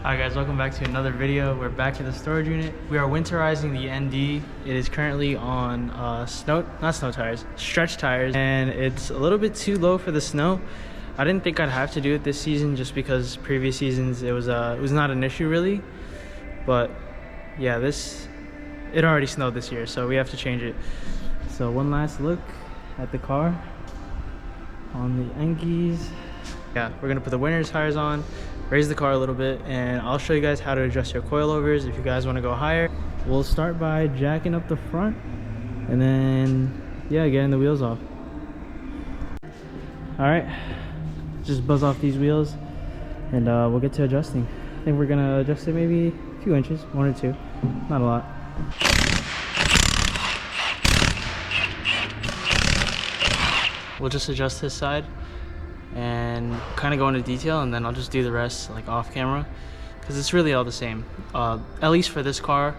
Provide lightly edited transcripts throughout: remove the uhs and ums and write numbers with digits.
Alright guys, welcome back to another video. We're back to the storage unit. We are winterizing the ND. It is currently on stretch tires, and it's a little bit too low for the snow. I didn't think I'd have to do it this season just because previous seasons it was not an issue really. But yeah, it already snowed this year, so we have to change it. So one last look at the car on the Engies. Yeah, we're gonna put the winter tires on, raise the car a little bit, and I'll show you guys how to adjust your coilovers if you guys want to go higher. We'll start by jacking up the front and then yeah, getting the wheels off. All right, just buzz off these wheels and we'll get to adjusting. I think we're gonna adjust it maybe a few inches, 1 or 2, not a lot. We'll just adjust this side and kind of go into detail, and then I'll just do the rest like off camera because it's really all the same. At least for this car,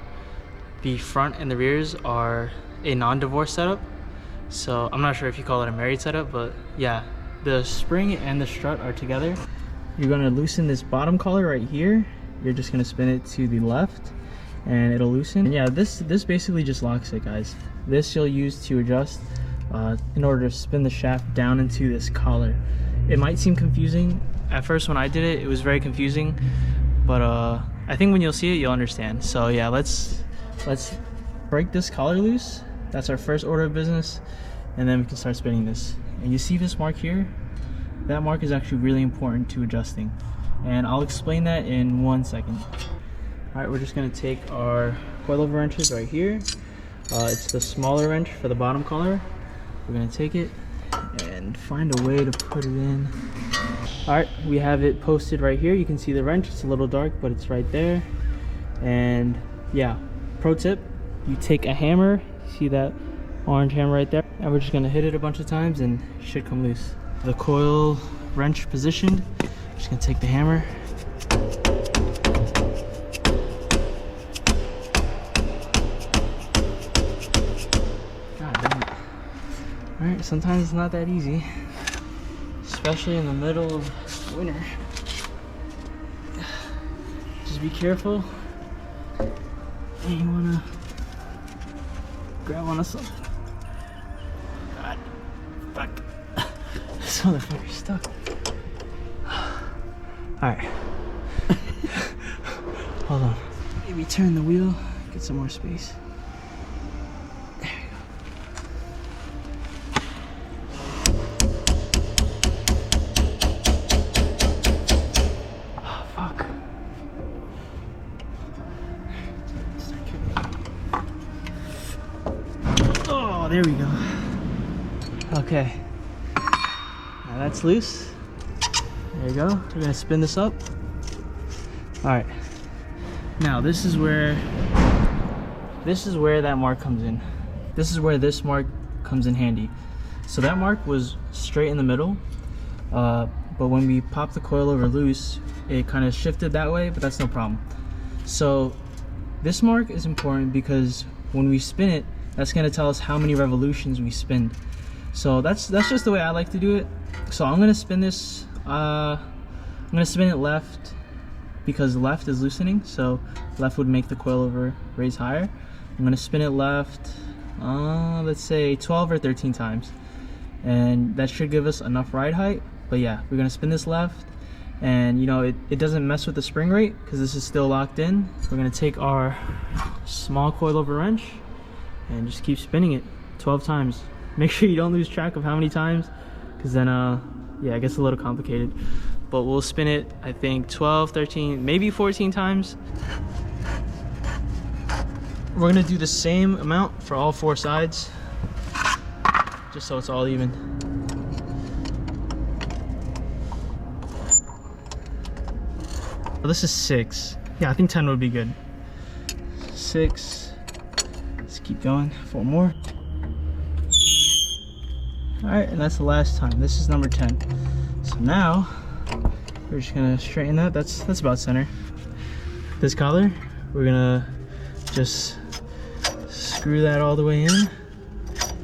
the front and the rears are a non-divorce setup, so I'm not sure if you call it a married setup, but yeah, the spring and the strut are together. You're going to loosen this bottom collar right here. You're just going to spin it to the left and it'll loosen. And yeah, this basically just locks it, guys. This you'll use to adjust in order to spin the shaft down into this collar. It might seem confusing at first. When I did it, it was very confusing, but I think when you'll see it, you'll understand. So yeah, let's break this collar loose. That's our first order of business, and then we can start spinning this. And you see this mark here? That mark is actually really important to adjusting, and I'll explain that in 1 second. All right, we're just gonna take our coilover wrenches right here. It's the smaller wrench for the bottom collar. We're gonna take it and find a way to put it in. All right, we have it posted right here. You can see the wrench. It's a little dark, but it's right there. And yeah, pro tip, you take a hammer, see that orange hammer right there, and we're just gonna hit it a bunch of times and it should come loose. The coil wrench positioned, just gonna take the hammer. Alright, sometimes it's not that easy, especially in the middle of winter. Just be careful, and you want to grab onto something. God, fuck. This motherfucker's stuck. Alright. Hold on. Maybe turn the wheel, get some more space. There we go. Okay, now that's loose. There you go. We're gonna spin this up. All right, now this is where that mark comes in. This is where this mark comes in handy. So that mark was straight in the middle, but when we popped the coilover loose, it kind of shifted that way, but that's no problem. So this mark is important because when we spin it, that's going to tell us how many revolutions we spin. So that's just the way I like to do it. So I'm going to spin this, I'm going to spin it left because left is loosening, so left would make the coilover raise higher. I'm going to spin it left, let's say 12 or 13 times, and that should give us enough ride height. But yeah, we're going to spin this left, and you know, it doesn't mess with the spring rate because this is still locked in. We're going to take our small coilover wrench and just keep spinning it 12 times. Make sure you don't lose track of how many times, because then yeah, it gets a little complicated. But we'll spin it, I think 12, 13, maybe 14 times. We're gonna do the same amount for all 4 sides, just so it's all even. Well, this is 6. Yeah, I think 10 would be good. 6. Let's keep going. 4 more. All right, and that's the last time. This is number 10. So now we're just gonna straighten that. That's about center. This collar, we're gonna just screw that all the way in,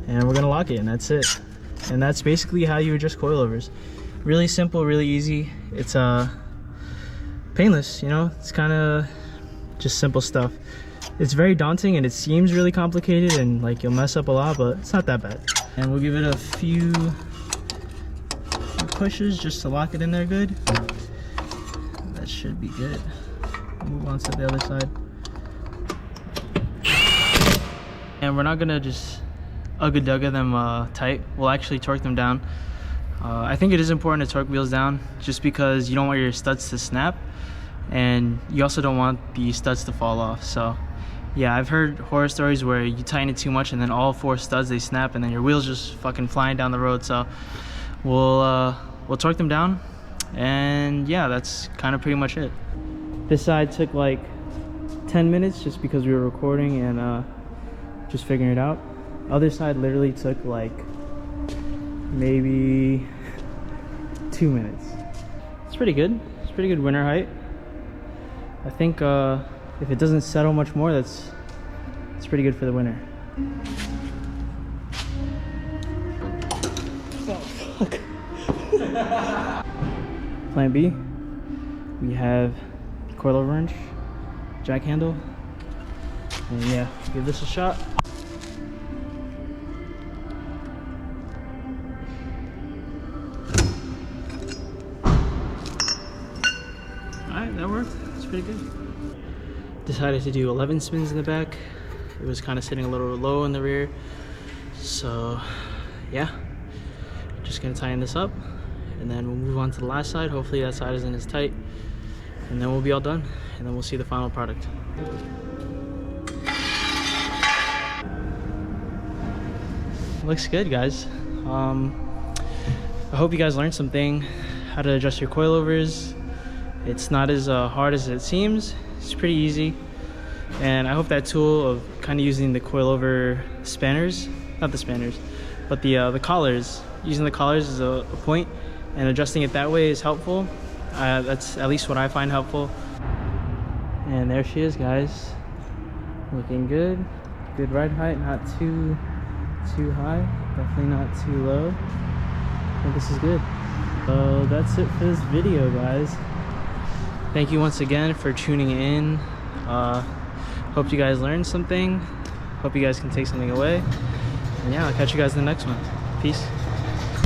and we're gonna lock it, and that's it. And that's basically how you adjust coilovers. Really simple, really easy. It's painless, you know? It's kind of just simple stuff. It's very daunting and it seems really complicated and like you'll mess up a lot, but it's not that bad. And we'll give it a few pushes just to lock it in there good. That should be good. Move on to the other side. And we're not gonna just ugga-dugga them tight. We'll actually torque them down. I think it is important to torque wheels down just because you don't want your studs to snap and you also don't want the studs to fall off. So yeah, I've heard horror stories where you tighten it too much and then all 4 studs they snap and then your wheels just fucking flying down the road. So we'll torque them down, and yeah, that's kind of pretty much it. This side took like 10 minutes just because we were recording and just figuring it out. Other side literally took like maybe 2 minutes. It's pretty good. It's pretty good winter height. I think if it doesn't settle much more, it's pretty good for the winter. Oh fuck. Plan B, we have coilover wrench, jack handle, and yeah, give this a shot. Alright, that worked. It's pretty good. Decided to do 11 spins in the back. It was kind of sitting a little low in the rear. So yeah, just gonna tighten this up and then we'll move on to the last side. Hopefully that side isn't as tight and then we'll be all done and then we'll see the final product. Looks good, guys. I hope you guys learned something, how to adjust your coilovers. It's not as hard as it seems. It's pretty easy, and I hope that tool of kind of using the coilover spanners, not the spanners, but the collars, using the collars as a point and adjusting it that way is helpful. That's at least what I find helpful. And there she is, guys, looking good. Good ride height, not too high, definitely not too low. I think this is good. So that's it for this video, guys. Thank you once again for tuning in. Hope you guys learned something. Hope you guys can take something away. And yeah, I'll catch you guys in the next one. Peace.